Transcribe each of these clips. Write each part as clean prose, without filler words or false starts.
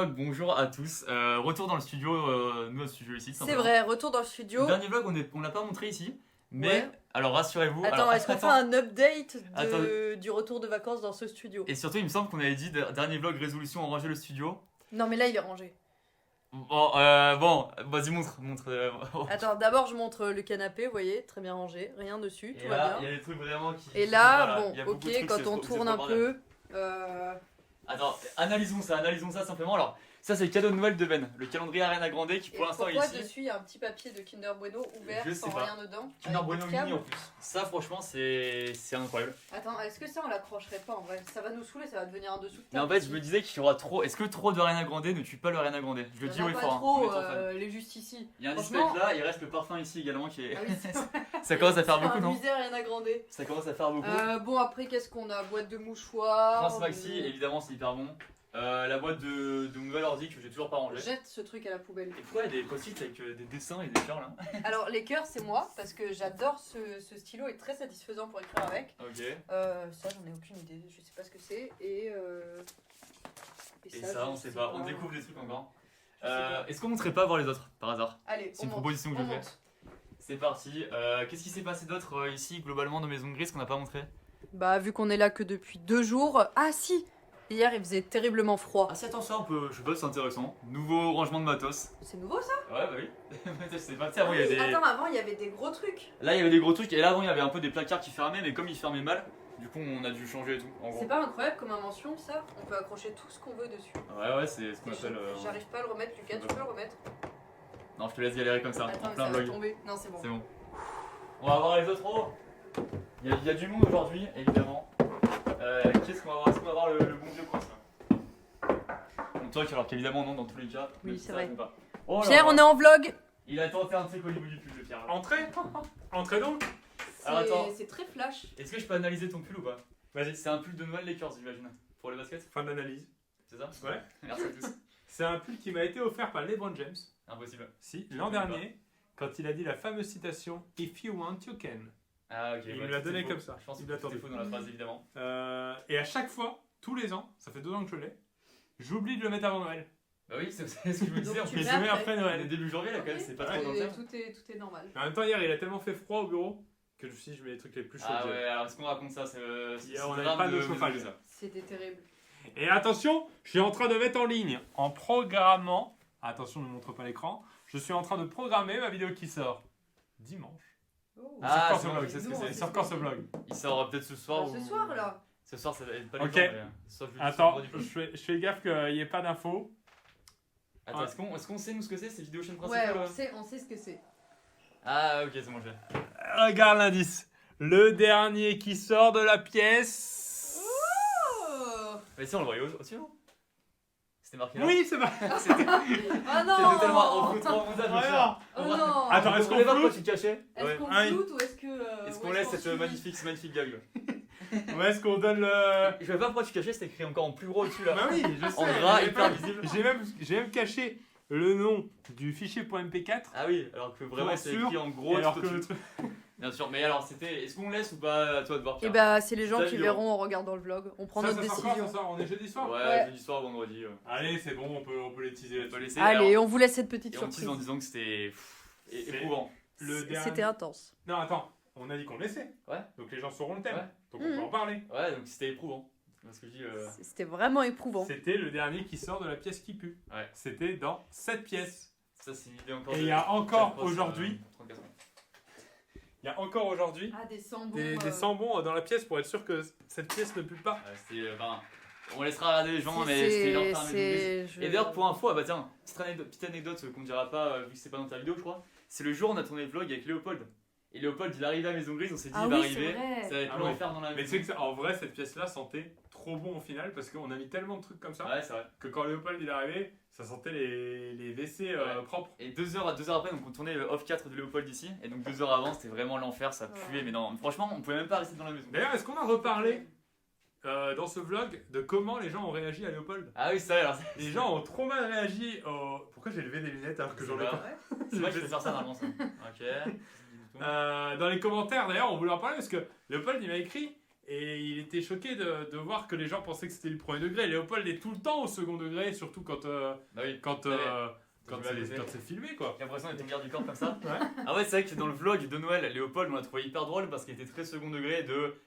vlog, bonjour à tous. Retour dans le studio, notre studio ici. C'est vrai, retour dans le studio. Le dernier vlog, on l'a pas montré ici. Mais, Ouais. alors rassurez-vous. Attends, est-ce qu'on fait un update Attends. du retour de vacances dans ce studio? Et surtout, il me semble qu'on avait dit, dernier vlog résolution, on rangeait le studio. Non, mais là, il est rangé. Bon, vas-y, montre. Attends, d'abord, je montre le canapé, vous voyez, très bien rangé, rien dessus, Et tout là, va il y bien. a des trucs vraiment qui. Et là, voilà, bon, il y a beaucoup ok, de trucs, quand c'est on trop- c'est tourne trop un bordel. peu. Attends, analysons ça simplement. Alors, ça, c'est le cadeau de Noël de Ben, le calendrier Ariana Grande qui Et pour l'instant est pourquoi ici. dessus il y a un petit papier de Kinder Bueno ouvert Je sans sais pas. rien dedans? Kinder avec Bueno des mini câbles. en plus. Ça, franchement, c'est incroyable. Attends, est-ce que ça on l'accrocherait pas en vrai? Ça va nous saouler, ça va devenir un dessous de Mais en table. fait, je me disais qu'il y aura trop. Est-ce que trop de Ariana Grande ne tue pas le Ariana Grande? Je le Il dis y en haut a et pas fort. trop, On est trop fan. il est juste ici. Il y a un Franchement- display là, il reste le parfum ici également qui est. Ah oui, c'est Ça commence à faire beaucoup, un non? musée Ariana Grande. Ça commence à faire beaucoup. Bon, après, qu'est-ce qu'on a? Boîte de mouchoirs. France Maxi, évidemment, c'est hyper bon. La boîte de nouvel ordi que j'ai toujours pas rangé. Jette ce truc à la poubelle. Et pourquoi il y a des post-it avec des dessins et des cœurs là? Alors, les cœurs, c'est moi, parce que j'adore ce stylo, est très satisfaisant pour écrire avec. Ok. Ça, j'en ai aucune idée, je sais pas ce que c'est. Et ça, je on sait sais pas, on découvre des trucs encore. Je sais pas. Est-ce qu'on montrerait pas voir les autres par hasard? Allez, C'est on une monte, proposition que on je fais. monte. C'est parti. Qu'est-ce qui s'est passé d'autre ici globalement dans Maison Grise qu'on n'a pas montré? Bah, vu qu'on est là que depuis 2 jours. Ah, si! Hier, il faisait terriblement froid. Ah si, attends, ça on peut. Je sais pas, c'est intéressant. Nouveau rangement de matos. C'est nouveau ça? Ouais, bah oui. Je sais pas, tu sais, avant il y avait des. Attends, avant, il y avait des gros trucs. Là, il y avait des gros trucs, et là, avant, il y avait un peu des placards qui fermaient, mais comme ils fermaient mal, du coup, on a dû changer et tout. En gros. C'est pas incroyable comme invention, ça? On peut accrocher tout ce qu'on veut dessus. Ouais, c'est ce qu'on Et appelle. J'arrive pas à le remettre, Lucas, tu peux le remettre? Non, je te laisse galérer comme ça, Attends, en mais plein ça va vlog. tomber. Non, c'est bon. C'est bon. On va voir les autres. Oh, il y a du monde aujourd'hui, évidemment. Qu'est-ce qu'on va voir? Est-ce qu'on va voir le bon vieux prince là? On toque, alors qu'évidemment, non, dans tous les cas. Oui, même si c'est ça vrai. répond pas. Oh là Pierre, là. on est en vlog. Il a tenté un truc au niveau du pull, le Pierre. là. Entrée Entrée donc Alors, attends. C'est très flash. Est-ce que je peux analyser ton pull ou pas? Vas-y, C'est un pull de Noël Lakers, j'imagine. Pour les baskets, fin d'analyse. c'est ça? Ouais. Merci à tous. C'est un pull qui m'a été offert par LeBron James. Impossible. Si, l'an dernier, quand il a dit la fameuse citation If you want, you can. Ah, ok. Il ouais, me l'a tout donné est faux. comme ça. Je pense Il que l'a tout est tendu. faux dans la phrase, évidemment. Et à chaque fois, tous les ans, ça fait 2 ans que je l'ai, j'oublie de le mettre avant Noël. Bah oui, c'est ce que je me disais. Donc, En tu plus, Et mets je le mets après. après on est Noël. début janvier là quand même, Ok. c'est pas trop dans le Et thème. tout est normal. Mais en même temps, hier, il a tellement fait froid au bureau que je me suis dit, je mets les trucs les plus chauds Ah que j'ai. ouais, alors est-ce qu'on raconte ça? C'est on le n'avait drame pas de Maison chauffage. Grise, ça. C'était terrible. Et attention, je suis en train de mettre en ligne, en programmant, attention, ne montre pas l'écran, je suis en train de programmer ma vidéo qui sort dimanche. Oh. Ah, Sur c'est quand bon, ce je sais ce que Non, c'est. Il sort quand ce vlog? Il sort peut-être ce soir. Ce soir là. Ce soir, ça va être pas Ok. les temps, mais sauf jeudi, Attends, vendredi je prochain. fais gaffe qu'il n'y ait pas d'infos. Attends, est-ce qu'on sait nous ce que c'est vidéos chaîne principale? Ouais, on sait ce que c'est. Ah, ok, c'est bon, je l'ai. Regarde l'indice. Le dernier qui sort de la pièce. Oh. Mais si, on le voyait aussi, non? C'était marqué là? Oui, c'est vrai. C'était Ah non. c'était tellement. On fout trop en montage, le Pierre. Oh non. Attends, est-ce qu'on voulait voir floute pourquoi tu cachais? Est-ce Ouais. qu'on Ah oui. floute ou est-ce que. Est-ce ou qu'on laisse qu'on cette suit magnifique gag là? Ou est-ce qu'on donne le... Je sais pas pourquoi tu cachais, c'était écrit encore en plus gros dessus là. Bah oui, je sais. En gras, J'ai hyper pas- visible. J'ai même caché le nom du fichier .mp4. Ah oui, alors que vraiment être c'est sûr, écrit en gros alors tout que au le dessus. truc... Bien sûr, mais alors c'était. Est-ce qu'on laisse ou pas à toi de voir Eh Pierre? bah, c'est les gens Ta qui vidéo. verront en regardant le vlog. On prend notre ça sort décision. quand, ça sort? On est jeudi soir? Ouais, jeudi soir, vendredi. Allez, c'est bon, on peut les teaser On là-dessus. peut laisser. Allez, alors, on vous laisse cette petite et on tease surprise. en disant que c'était C'est- éprouvant. Le dernier... C'était intense. Non, attends, on a dit qu'on le laissait. Ouais. Donc les gens sauront le thème. Ouais. Donc on peut en parler. Ouais, donc c'était éprouvant. C'est ce que je dis. C'était vraiment éprouvant. C'était le dernier qui sort de la pièce qui pue. Ouais. C'était dans cette pièce. Ça, c'est une idée encore. Et de- il y a encore Jack Ross, aujourd'hui, 34 ans. il y a encore aujourd'hui Ah, des sambons. des sambons dans la pièce pour être sûr que cette pièce ne pue pas. Ouais, c'était. Enfin, on laissera regarder les gens, mais c'était leur part, mais donc, Et d'ailleurs, pour info, ah bah tiens, petite anecdote qu'on dira pas, vu que c'est pas dans ta vidéo, je crois. C'est le jour où on a tourné le vlog avec Léopold. Et Léopold, il est arrivé à Maison Grise, on s'est dit, Ah il va oui, c'est arriver. vrai. Ça va être Ah long à ouais. faire dans la Mais tu maison. sais que en vrai, cette pièce-là sentait trop bon au final parce qu'on a mis tellement de trucs comme ça Ouais, c'est vrai. que quand Léopold il est arrivé, ça sentait les WC Ouais. propres. Et 2 heures après, donc on tournait le off 4 de Léopold ici. Et donc 2 heures avant, c'était vraiment l'enfer, ça puait. Ouais. Mais non, franchement, on pouvait même pas rester dans la maison. D'ailleurs, est-ce qu'on a reparlé dans ce vlog de comment les gens ont réagi à Léopold? Ah oui, c'est vrai, alors Les gens ont trop mal réagi au... Pourquoi j'ai levé des lunettes alors que j'en ai pas? c'est vrai que je vais faire ça normalement ça. Ok. Dans les commentaires, d'ailleurs, on voulait en parler parce que Léopold il m'a écrit Et il était choqué de voir que les gens pensaient que c'était le premier degré. Léopold est tout le temps au second degré, surtout quand c'est filmé, quoi. J'ai l'impression d'être une garde du corps comme ça. Ouais. Ah ouais, c'est vrai que dans le vlog de Noël, Léopold, on l'a trouvé hyper drôle parce qu'il était très second degré,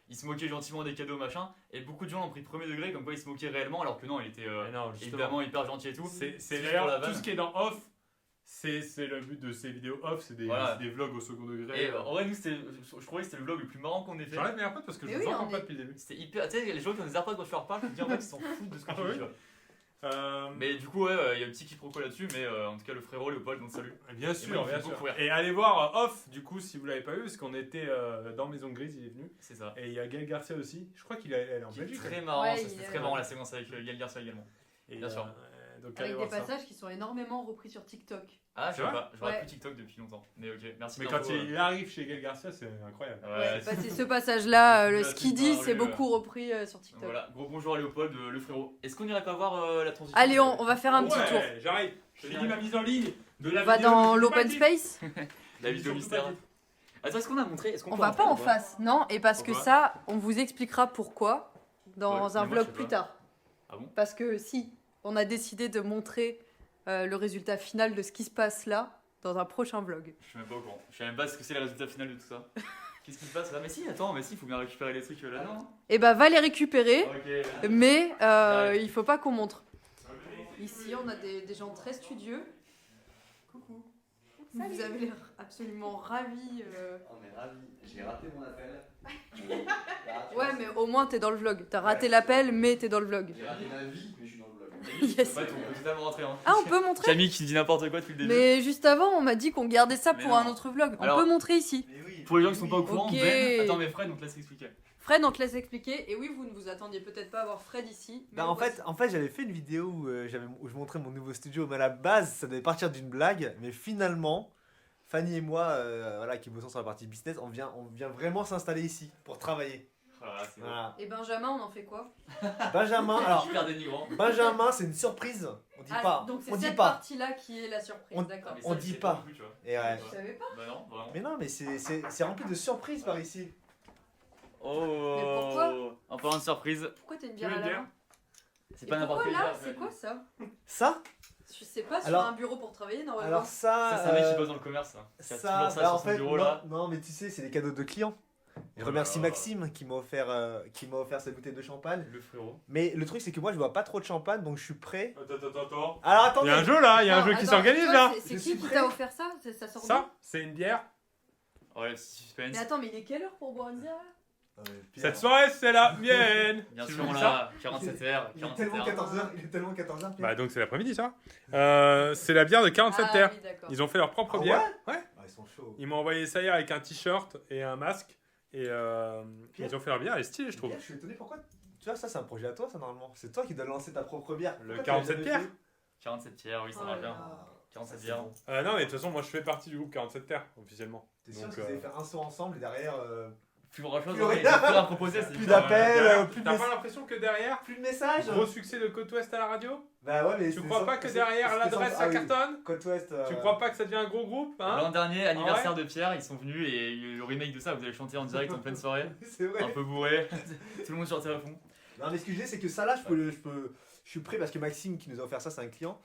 il se moquait gentiment des cadeaux, machin, et beaucoup de gens l'ont pris premier degré, comme quoi il se moquait réellement, alors que non, il était Non, justement. évidemment hyper gentil et tout. C'est juste d'ailleurs pour la tout vanne. ce qui est dans off, c'est le but de ces vidéos off, c'est des vlogs au second degré. Et en vrai, nous, je trouvais que c'était le vlog le plus marrant qu'on ait fait. J'enlève mes AirPods parce que je Mais vous oui, entends on pas est- depuis le début. C'était hyper. Tu sais, les gens qui ont des AirPods quand je leur parle, je me dis en fait qu'ils s'en foutent de ce que Ah tu dis. oui. Tu vois. Mais du coup, ouais, il y a un petit quiproquo là-dessus, mais en tout cas, le frérot Léopold, on te salue. Bien sûr, moi, il me bien fait sûr. beaucoup rire. Et allez voir off, du coup, si vous l'avez pas vu, parce qu'on était dans Maison Grise, il est venu. C'est ça. Et il y a Gaël Garcia aussi. Je crois qu'elle est en Qui est Belgique. très marrant, Ouais, ça il c'était est- très marrant la séquence avec Gaël Garcia également. Et, Bien sûr. Donc allez Avec des voir ça. passages qui sont énormément repris sur TikTok. Ah, je C'est sais vrai pas, je regarde Ouais. plus TikTok depuis longtemps. Mais ok, merci. Mais de quand l'info, il arrive chez Gaël Garcia, c'est incroyable. Ouais, Bah, c'est ce passage-là, c'est le la skiddy, petite c'est parole, beaucoup repris sur TikTok. Voilà, gros bonjour à Léopold, le frérot. Est-ce qu'on irait pas voir la transition? Allez, on va faire un petit tour. Ouais, j'arrive. Je finis ma mise en ligne de la On va vidéo dans de l'open Patrick. space. La vidéo mystère. Attends, est-ce qu'on a montré? Est-ce qu'on On peut va pas en rentrer ou face, non, et parce que Pourquoi ça, on vous expliquera pourquoi dans Ouais, un mais moi, vlog je sais plus pas. tard. Ah bon? Parce que si, on a décidé de montrer le résultat final de ce qui se passe là dans un prochain vlog. Je suis même pas au courant. Je sais même pas ce que c'est le résultat final de tout ça. Qu'est-ce qui se passe là? Mais si, attends, mais si, il faut bien récupérer les trucs là-dedans. Et bah va les récupérer, Ok. mais Ouais. il faut pas qu'on montre. Ici, on a des gens très studieux. Coucou. Vous avez l'air absolument ravis. On est ravis. J'ai raté mon appel. Ouais, mais au moins t'es dans le vlog. T'as raté l'appel, mais t'es dans le vlog. J'ai raté ma vie, mais je suis dans le vlog. Yes. En fait, on peut totalement rentrer. Hein. Ah, on peut montrer? Camille qui dit n'importe quoi depuis le début. Mais juste avant, on m'a dit qu'on gardait ça Mais pour non. un autre vlog. On Alors- peut montrer ici. Mais oui. Pour les gens qui sont pas au courant, Ok. Ben. Attends, mais Fred, on te laisse expliquer. Fred, on te laisse expliquer. Et oui, vous ne vous attendiez peut-être pas à voir Fred ici. mais Bah, le en voici. fait, j'avais fait une vidéo où je montrais mon nouveau studio, mais à la base, ça devait partir d'une blague, mais finalement, Fanny et moi, voilà, qui bossons sur la partie business, on vient vraiment s'installer ici pour travailler. Oh là là, c'est Voilà. Et Benjamin, on en fait quoi? Benjamin, alors, hyper dénigrant. Benjamin, c'est une surprise. On dit pas. Donc c'est On dit cette pas. partie-là qui est la surprise, On- d'accord. Mais On ça, dit c'est pas. non plus, tu vois. Et ouais. Je savais pas. Bah non, vraiment. Mais non, mais c'est rempli de surprises par ici. Oh. Mais pourquoi En parlant de surprise, Pourquoi t'as une Tu bière veux à une la bière main? c'est Et pas n'importe pourquoi quel là? gars, C'est quoi ça? Ça, Je sais pas, sur Alors- un bureau pour travailler normalement. alors ça, Ça, c'est un mec qui bosse dans le commerce. Là. Qui a ça, toujours ça bah, sur en son fait, bureau non, là. non, mais tu sais, c'est les cadeaux de clients. Je Oh remercie là là. Maxime qui m'a offert cette bouteille de champagne. Le frérot. Mais le truc, c'est que moi, je bois pas trop de champagne, donc je suis prêt. Attends. Alors Il attendez. y a un jeu là, il y a un Non, jeu qui attends, s'organise toi, là. C'est Je qui suis qui prêt. t'a offert ça? Ça sort d'où? Ça, c'est une bière. Ouais, suspense. Mais attends, mais il est quelle heure pour boire une bière là? Cette soirée, c'est la mienne. Bien Tu sûr, veux on ça l'a 47h. Il est tellement 14h, il est tellement 14h. Bah donc c'est l'après-midi ça. C'est la bière de 47 Ah terres. oui, d'accord. Ils ont fait leur propre Ah bière. ouais Ouais. Ah, ils sont chauds. Ils m'ont envoyé ça hier avec un t-shirt et un masque. Et ils ont fait leur bière, elle est stylée je trouve. Pierre, je suis étonné pourquoi. Tu vois, ça, c'est un projet à toi, ça, normalement. C'est toi qui dois lancer ta propre bière. Le Pourquoi 47 tu l'as jamais pierres fait 47 tiers, oui, ça Oh va là bien. là. 47 Ça, bières. c'est bon. Non mais de toute façon moi je fais partie du groupe 47 terres officiellement. T'es sûr Donc, que vous allez faire un son ensemble et derrière. Plus grand chose, Plus il rien. y a plus à proposer. c'est Plus bizarre, d'appels. Derrière, plus de T'as mess- pas l'impression que derrière, Plus de messages gros succès de Côte Ouest à la radio? Bah ouais, mais. Tu c'était crois sans- pas que c'est- derrière c'était l'adresse sans- ça ah oui. cartonne? Côte Ouest. Tu crois pas que ça devient un gros groupe hein? L'an dernier, anniversaire de Pierre, ils sont venus et le remake de ça, vous allez chanter en direct en pleine soirée, C'est vrai. un peu bourré, tout le monde chantait à fond. Non, mais ce que je dis, c'est que ça là, je suis prêt parce que Maxime qui nous a offert ça, c'est un client.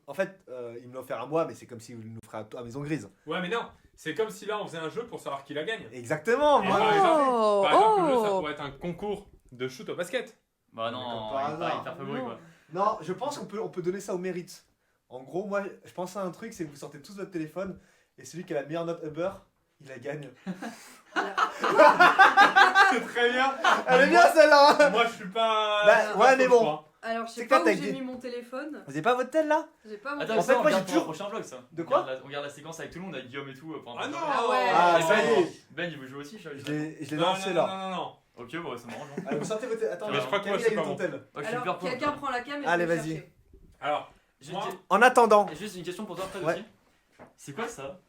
En fait, il me l'a offert à moi, mais c'est comme s'il nous ferait à Maison Grise. Ouais mais non, c'est comme si là on faisait un jeu pour savoir qui la gagne. Exactement, Et moi. par exemple, Oh, Par exemple, le jeu ça oh. pourrait être un concours de shoot au basket. Bah Mais non, comme par il est pas hasard. hyper favori quoi. Non, je pense on peut donner ça au mérite. En gros, moi, je pense à un truc, c'est que vous sortez tous votre téléphone et celui qui a la meilleure note Uber, il la gagne. C'est très bien. Elle est bien celle-là, hein. Moi je suis pas. Bah, je suis ouais, pas mais trop bon. chaud, hein. Alors, je sais C'est pas que où là, j'ai t'as mis mon téléphone. Vous avez pas votre tel là? J'ai pas mon Attends, En fait, ça, on moi, j'ai regarde pour un toujours- prochain vlog ça. De quoi On regarde la séquence avec tout le monde, avec Guillaume et tout. pendant Ah le non. temps. Ah ouais. Ah, Et ça y Ben, est. Ben, il veut jouer aussi, je Je l'ai Non, lancé non, là. non. Ok, bon, c'est marrant. Genre. Allez, vous sortez votre tel. Attends, Mais je crois que moi, Camille, c'est il a pas ton bon. tel. Oh, je suis Alors, hyper quelqu'un prend la cam et Allez, je vais vas-y. chercher. Alors, J'ai Moi- En attendant. juste une question pour toi, Fred Ouais. aussi. C'est quoi ça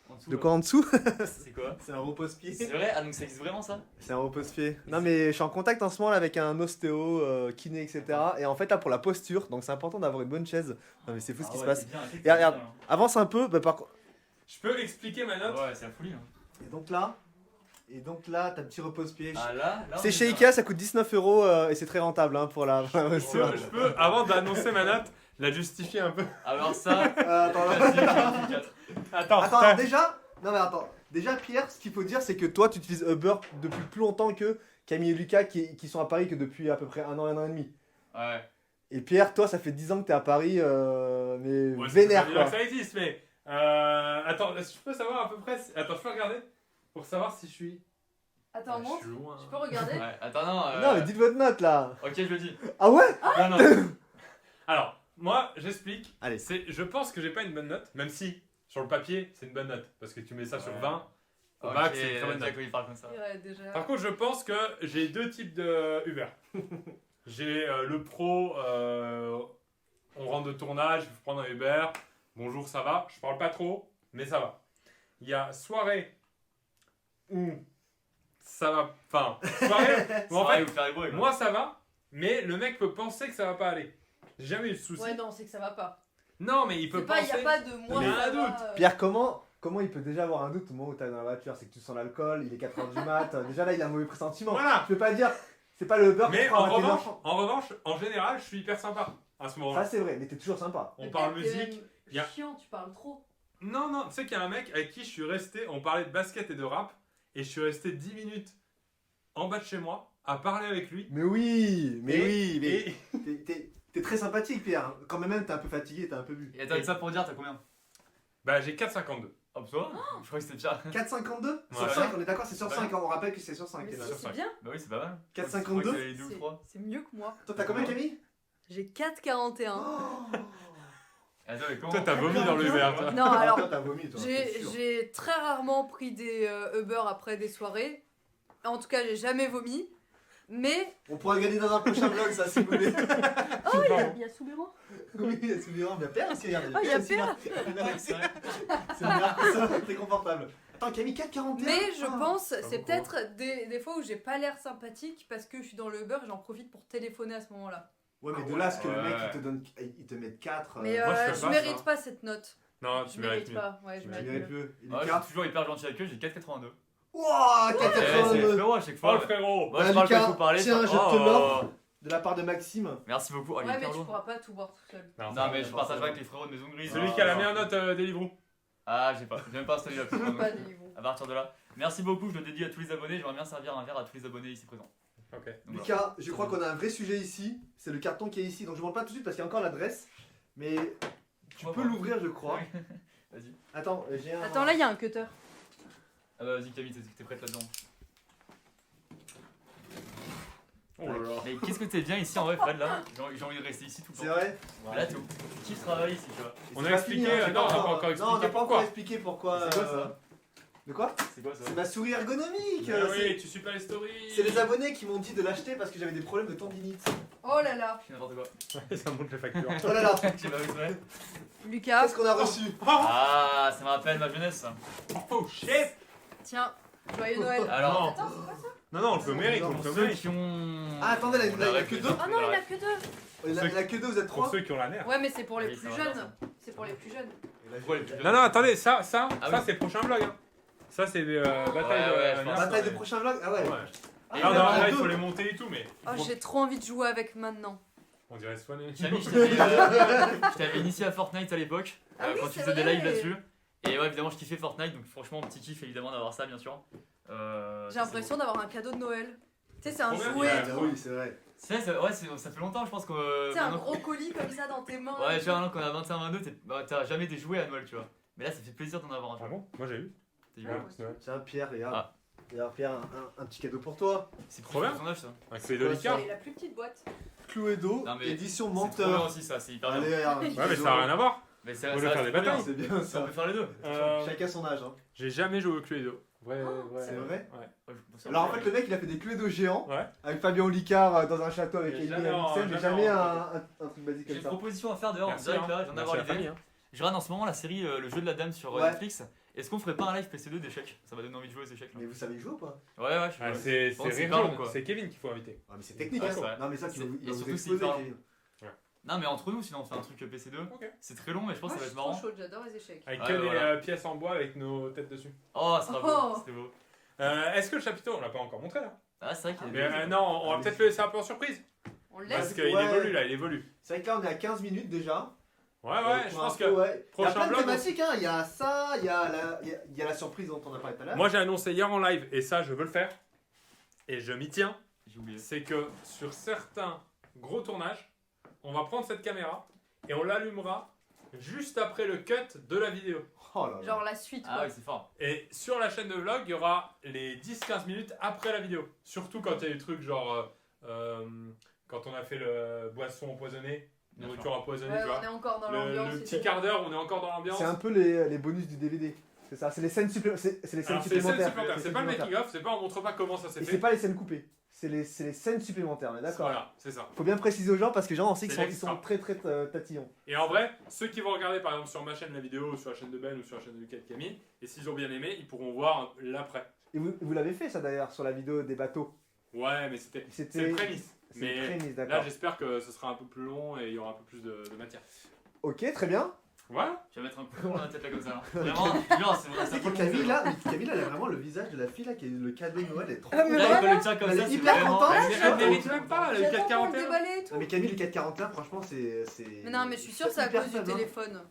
en dessous, De là quoi en dessous? C'est quoi C'est un repose-pied. C'est vrai? Ah, donc ça existe vraiment ça? C'est un repose-pied. Non, mais je suis en contact en ce moment là, avec un ostéo, kiné, etc. Et en fait, là, pour la posture, donc c'est important d'avoir une bonne chaise. Non, mais c'est fou ce qui se passe. Et regarde. Avance un peu, bah, par contre. je peux expliquer ma note. Ouais, c'est la folie. Hein. Et donc là, Et donc là, t'as un petit repose-pied. Ah là on C'est est chez bien. Ikea, ça coûte 19 € et c'est très rentable hein, pour la voiture. Je peux, avant d'annoncer ma note, la justifier un peu. Alors ça, Attends, classique, 4. Attends, attends, alors déjà, non mais attends, déjà Pierre, ce qu'il faut dire, c'est que toi, tu utilises Uber depuis plus longtemps que Camille et Lucas qui sont à Paris que depuis à peu près 1 an, 1 an et demi. Ouais. Et Pierre, toi, ça fait 10 ans que t'es à Paris, mais ouais, ça vénère veut dire quoi. que ça existe, mais. Attends, je peux savoir à peu près. Attends, je peux regarder pour savoir si je suis. Attends, je montre. suis loin. Tu peux regarder? Ouais. Attends, non. Non, mais dites votre note là. Ok, je le dis. Ah ouais? Non, non. Alors, moi, j'explique. Allez. Je pense que j'ai pas une bonne note, même si sur le papier, c'est une bonne note. Parce que tu mets ça sur Ouais. 20, au Ok, bac, c'est une très bonne Jack, note. il parle comme ça. Ouais, déjà. Par contre, je pense que j'ai deux types de Uber. J'ai le pro, on rentre de tournage, il faut prendre un Uber. Bonjour, ça va. Je parle pas trop, mais ça va. Il y a soirée où ça va. Enfin, soirée où en Pareil, fait, vous faire les bruits. moi ça va, mais le mec peut penser que ça va pas aller. J'ai jamais eu de souci. Ouais, non, c'est que ça va pas. Non, mais il peut C'est pas, y penser. a pas de moi. Mais il y a ça un va, doute. Pierre, comment il peut déjà avoir un doute au moment où t'es dans la voiture? C'est que tu sens l'alcool, il est 4h du mat. Déjà là, il a un mauvais pressentiment. Voilà. Tu peux pas dire, c'est pas le Uber qui Mais prend en à 21h. revanche, en général, je suis hyper sympa à ce Ça moment-là. c'est vrai, mais t'es toujours sympa. On Mais parle peut-être t'es musique. même il y a- Chiant, tu parles trop. Non, non, tu sais qu'il y a un mec avec qui je suis resté, on parlait de basket et de rap, et je suis resté 10 minutes en bas de chez moi à parler avec lui. Mais oui, mais Et- oui, mais Et t'es très sympathique Pierre. Quand même t'es un peu fatigué, t'as un peu bu. Et attends, ça pour dire, t'as combien? bah j'ai 4,52. Oh, toi je crois que c'était pire. 4,52 Sur Ouais. 5, on est d'accord, c'est sur Ouais. 5, on rappelle que c'est sur 5. Mais c'est si, sur c'est cinq. bien. Bah oui, c'est pas mal. 4,52? Je crois que c'est les deux ou C'est- trois. C'est mieux que moi. Toi t'as combien Camille? J'ai 4,41. Attends, mais comment? Toi t'as vomi dans le Uber, toi. Non, alors, Toi t'as vomi toi. c'est sûr. j'ai très rarement pris des Uber après des soirées. En tout cas, j'ai jamais vomi. Mais. On pourra regarder dans un prochain vlog ça si vous voulez. Oh, il y a Soubéran. Oui, c'est bien, bien Pierre aussi, regarde. Oh, il y a aussi, Pierre. là. C'est vrai. C'est bien que ça, c'est confortable. Attends Camille, 4,41. Mais je Ah. pense, c'est beaucoup. peut-être des fois où j'ai pas l'air sympathique parce que je suis dans le Uber et j'en profite pour téléphoner à ce moment-là. Ouais, mais de là à ce que le Ouais. mec il te mette 4. Mais moi, je fais je pas mérite ça. pas cette note. Non, Je tu mérites mérite mieux. pas. Ouais, je Tu Tu mérite mérites mieux. mieux. Et Ah, je Lucas suis toujours hyper gentil avec eux, j'ai 4,82. Wouah, Eh, c'est 4,82 frérot à chaque Oh fois. le frérot. Moi, je Bah, parle quand il Lucas, faut parler. tiens, je je parle- te Oh. l'offre. De la part de Maxime. Merci beaucoup. Oh, il est Ouais, mais hyper tu lourd. pourras pas tout boire tout seul. Non, ça, mais je va, partagerai ça va. avec les frérots de Maison Grise. Celui qui a la meilleure note des livres. Ah, j'ai pas. J'ai même pas installé la plus. Pas des niveaux. À partir de là. Merci beaucoup, je le dédie à tous les abonnés. J'aimerais bien servir un verre à tous les abonnés ici présents. Ok. Donc, voilà. Lucas, je crois qu'on a un vrai sujet ici. C'est le carton qui est ici. Donc je ne montre pas tout de suite parce qu'il y a encore l'adresse. Mais tu Pourquoi peux pas l'ouvrir, je crois. Vas-y. Attends, j'ai un. Attends, là, il y a un cutter. Ah bah vas-y Camille, t'es prête là-dedans. Oh là là. Mais qu'est-ce que t'es bien ici en vrai Fred là? J'ai envie de rester ici tout le C'est temps. vrai. Là t'es où? Tu kiffes travailler ici tu vois. On C'est a pas expliqué, fini, hein, non, on n'a pas encore Non, on expliqué n'a pas pourquoi. encore expliqué pourquoi. C'est quoi, ça De quoi? C'est quoi ça? C'est ma souris ergonomique. Mais oui, tu suis pas les stories. C'est les abonnés qui m'ont dit de l'acheter parce que j'avais des problèmes de tendinite. Oh là là. Je fais n'importe quoi. Ça monte les factures. Oh là là, J'ai pas vu ça. Lucas, qu'est-ce qu'on a reçu? Ah, ça me rappelle ma jeunesse ça. Oh shit. tiens, joyeux Noël. Alors, Non. Attends, c'est quoi ça? Non, non, on le fait au mérite, on le pour fait au ceux mérite. qui ont. Ah, attendez, il y en a que deux. Oh non, il a que deux. Il y en a que deux, vous êtes Pour trois. ceux qui ont la nerf. Ouais, mais c'est pour les Oui, plus ça va bien, jeunes. C'est pour les plus jeunes. Pourquoi les plus jeunes? Non, non, attendez, ça Ah oui. c'est le prochain vlog. Hein. Ça, c'est des batailles ouais, je de pense. nerfs. Bataille de prochain vlog. Ah ouais. Ouais. Ah, Et Ah il y non, en a là, il deux. faut les monter et tout, mais. Oh, j'ai trop envie de jouer avec maintenant. On dirait Swan. Camille, je t'avais initié à Fortnite à l'époque, Ah oui, quand tu c'est faisais des vrai. lives là-dessus. Et ouais, évidemment, je kiffais Fortnite, donc franchement, petit kiff évidemment d'avoir ça, bien sûr. J'ai l'impression d'avoir un cadeau de Noël. Tu sais, c'est un Trop bien. jouet. Ah, et bah tout. oui, c'est vrai. Ouais, ça fait longtemps, je pense que. C'est un maintenant- gros colis comme ça dans tes mains. Ouais, tu vois, maintenant qu'on a 21-22, t'as jamais des jouets à Noël, tu vois. Mais là, ça fait plaisir d'en avoir un. tu Ah vois. bon? Moi j'ai eu. T'as eu Ouais. un C'est Noël. Tiens, Pierre, regarde. Ah. Regarde, Pierre, un petit cadeau pour toi. C'est Trop bien. Ton âge, ça. Un clé de Lucas. Et la plus petite boîte. Cluedo, Non, mais édition C'est trop bien menteur. aussi, ça, c'est hyper bien. Allez, regarde. Ouais, mais ça a rien à voir. Mais c'est On ça veut faire reste des trop bien. batailles. C'est bien Ça, on ça. peut faire les deux. Chacun son âge. Hein. J'ai jamais joué au Cluedo. Vrai, C'est vrai. Ouais. Alors en fait, le mec il a fait des Cluedo géants Ouais. avec Fabien Licard dans un château avec Mais Élie jamais et en- Alixem, mais jamais jamais en- un truc basique J'ai comme une ça. proposition à faire dehors en Merci, direct hein. là, j'en ai Merci avoir à la l'idée. famille. Hein. Je regarde en ce moment la série Le jeu de la dame sur Ouais. Netflix. Est-ce qu'on ferait pas un live PC2 d'échecs? Ça m'a donné envie de jouer aux échecs là. Mais vous savez y jouer ou pas? Ouais, ouais, je suis Ah, ouais. c'est Bon, c'est Rire pas long, Jaune, quoi. c'est Kevin qu'il faut inviter. Ah mais c'est technique Ouais, hein. c'est vrai. Non mais ça C'est- il va et vous surtout, c'est exploser hyper Kevin. Non, mais entre nous, sinon on fait un truc PC2. Ok. C'est très long, mais je pense Moi, que je ça suis va être trop marrant. chaude, j'adore les échecs. Avec Ouais, que des voilà. pièces en bois avec nos têtes dessus. Oh, ça sera Oh. beau, c'était beau. Est-ce que le chapiteau, on l'a pas encore montré là? Ah, c'est vrai qu'il y Mais a des. non, on va peut-être le laisser un peu en surprise. On le Parce laisse. qu'il Ouais. évolue là, il évolue. C'est vrai que là on est à 15 minutes déjà. Ouais, je Pour pense info, que. ouais. Il y a prochain plein de vlog, thématiques, hein. Il y a ça, il y a la surprise dont on a parlé tout à l'heure. Moi j'ai annoncé hier en live, et ça je veux le faire, et je m'y tiens, J'ai oublié. c'est que sur certains gros tournages, on va prendre cette caméra et on l'allumera juste après le cut de la vidéo. Oh là là. Genre la suite, Ah, quoi. oui, c'est fort. Et sur la chaîne de vlog, il y aura les 10-15 minutes après la vidéo. Surtout quand il y a des trucs genre quand on a fait le boisson empoisonnée, Bien nourriture empoisonnée, Ouais, tu on vois. est encore dans Le l'ambiance. petit quart d'heure, on est encore dans l'ambiance. C'est un peu les bonus du DVD. C'est ça, c'est les scènes supplémentaires. C'est les scènes Alors, c'est les scènes supplémentaires. supplémentaires, c'est pas le making of, c'est pas on montre pas comment ça s'est Et c'est fait. pas les scènes coupées. C'est les scènes supplémentaires, on est d'accord. Voilà, c'est ça. Faut bien préciser aux gens parce que les gens on sait qu'ils C'est sont, ils l'extra. sont très tatillons. Et en vrai, ceux qui vont regarder par exemple sur ma chaîne la vidéo, ou sur la chaîne de Ben ou sur la chaîne de Lucas et de Camille, et s'ils ont bien aimé, ils pourront voir l'après. Et vous l'avez fait ça d'ailleurs sur la vidéo des bateaux. Ouais, mais c'est C'était le prémisse. c'est Mais le prémisse, là, d'accord. j'espère que ce sera un peu plus long et il y aura un peu plus de matière. Ok, très bien. Voilà. Je vais mettre un coup dans la tête là comme ça. Vraiment, non, c'est vrai, ça C'est vaut que le coup. Camille là, elle a vraiment le visage de la fille là qui est le cadeau de Noël est trop. Ah, mais Là, il faut le dire comme Elle ça, est c'est hyper vraiment. contente. Elle mérite même pas le J'attends pour le 441. déballer et tout. Non, mais Camille, le 441, franchement, c'est. Mais non, mais je suis sûre que c'est à hyper cause du faible, hein. téléphone.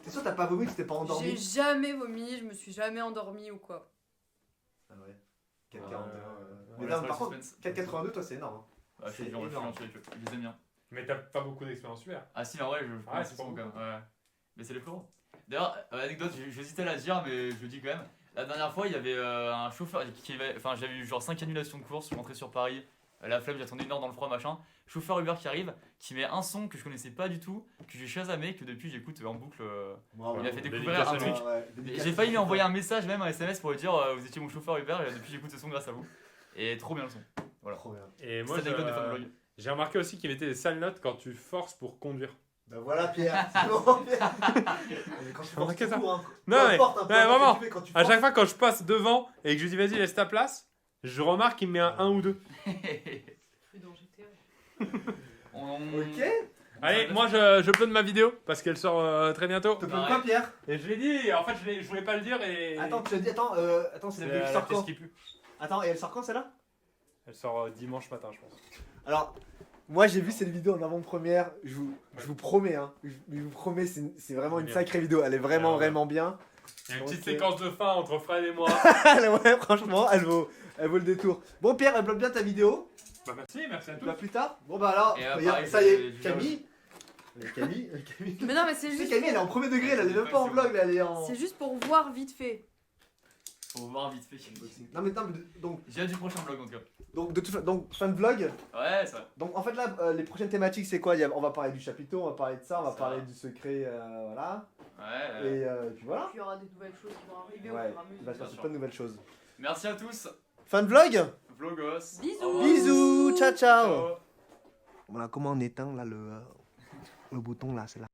T'es sûr que t'as pas vomi, que t'es pas J'ai endormi? jamais vomi, je me suis jamais endormie ou quoi. Ah ouais. 441. Mais Ouais, non, c'est par vrai, contre, suspense. 482, toi c'est énorme. Ouais, je suis c'est dur, je suis énorme. gentil avec eux. Je les aime bien. Mais t'as pas beaucoup d'expérience super. Ah si, en vrai, je Ah, pense c'est que pas bon, beaucoup. quand même. Ouais. Mais c'est les floraux. D'ailleurs, anecdote, j'hésitais à la dire, mais je le dis quand même. La dernière fois, il y avait un chauffeur enfin, j'avais eu genre 5 annulations de courses, je suis rentré sur Paris, la flemme, j'attendais une heure dans le froid, machin. Chauffeur Uber qui arrive, qui met un son que je connaissais pas du tout, que j'ai chasamé, que depuis j'écoute en boucle. Bravo. Il a fait Dédicace découvrir un à truc. lui. J'ai failli lui envoyer un message, même un SMS pour lui dire vous étiez mon chauffeur Uber, et depuis j'écoute ce son grâce à vous. Et trop bien le son. Voilà. Trop bien. Et moi, Cette anecdote de fan blog. j'ai remarqué aussi qu'il mettait des sales notes quand tu forces pour conduire. Bah voilà Pierre, c'est bon Pierre. Quand tu forces que ça. tout, hein. Non, Peu mais- importe, hein, peu ouais, importe vraiment. ce que tu fais, quand tu À forces- chaque fois quand je passe devant et que je lui dis vas-y laisse ta place, je remarque qu'il me met un 1 ou 2. Ok. Allez, moi je upload ma vidéo parce qu'elle sort très bientôt. Te plains pas Pierre? Et je l'ai dit, en fait je voulais pas le dire et. Attends, tu as dit, attends, c'est c'est la vidéo qui la sort pièce quand? qui pue. Attends, et elle sort quand celle-là? Elle sort dimanche matin je pense. Alors, moi j'ai vu cette vidéo en avant-première, je vous promets, hein, je vous promets, c'est vraiment une Bien. sacrée vidéo, elle est vraiment, Ouais, ouais. vraiment bien. Il y a une Ok. petite séquence de fin entre Fred et moi. Ouais, franchement, elle vaut le détour. Bon Pierre, upload bien ta vidéo, Bah merci à tous. bah plus tard. Bon bah alors, Et regarde, pareil, ça y est, je- Camille. Camille. Mais non, mais c'est Tu sais, juste, Camille, elle est en premier degré, là, elle est même pas en vlog, là, elle est en. c'est juste pour voir vite fait. Faut voir vite fait. Non mais donc, J'ai hâte du prochain vlog en tout cas. donc fin de vlog. Ouais, ça va. Donc en fait là, les prochaines thématiques c'est quoi? On va parler du chapiteau, on va parler de ça, on va Ça. parler du secret, voilà. Ouais. Et puis voilà. Puis il y aura des nouvelles choses qui vont arriver au Ouais, fur et à il va se mesure. passer plein de nouvelles choses. Merci à tous. Fin de vlog. Vlogos. Bisous. Au revoir. Bisous, ciao ciao. Ciao. Voilà comment on éteint là le bouton là, c'est là.